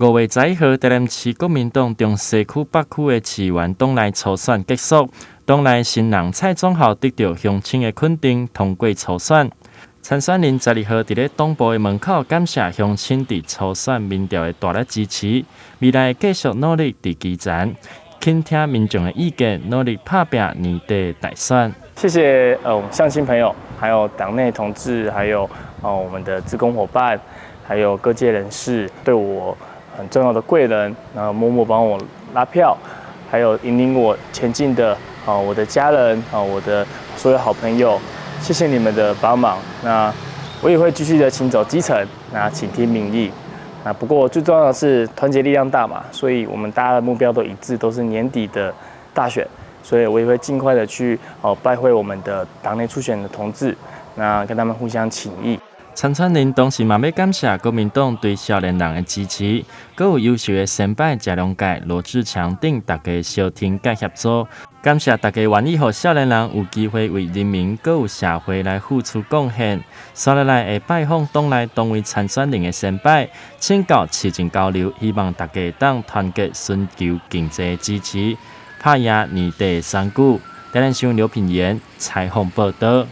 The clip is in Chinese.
5月11號，台南市國民黨中西區北區的市員黨內初選結束，黨內新人蔡總校得到鄉親的肯定，通過初選。參選人12號佇咧黨部的門口感謝鄉親佇初選民調的大力支持，未來繼續努力佇基層，傾聽民眾的意見，努力打拼年底大選。謝謝我們鄉親朋友，還有黨內同志，還有我們的志工夥伴，還有各界人士，對我很重要的貴人，然後默默幫我拉票，還有引領我前進的我的家人，我的所有好朋友，謝謝你們的幫忙。那我也會繼續的行走基層，那傾聽民意。那不過最重要的是團結力量大嘛，所以我們大家的目標都一致，都是年底的大選，所以我也會盡快的去拜會我們的黨內初選的同志，那跟他們互相請益。參選人同時嘛要感謝國民黨對少年人的支持，還有優秀的先輩謝龍介、羅志強等大家小挺甲協助，感謝大家願意讓少年人有機會為人民還有社會來付出貢獻。接下來會拜訪黨內當位參選人的先輩，請教市政交流，希望大家當團結尋求經濟支持，打贏年底選舉。台南新聞劉品言採訪報道。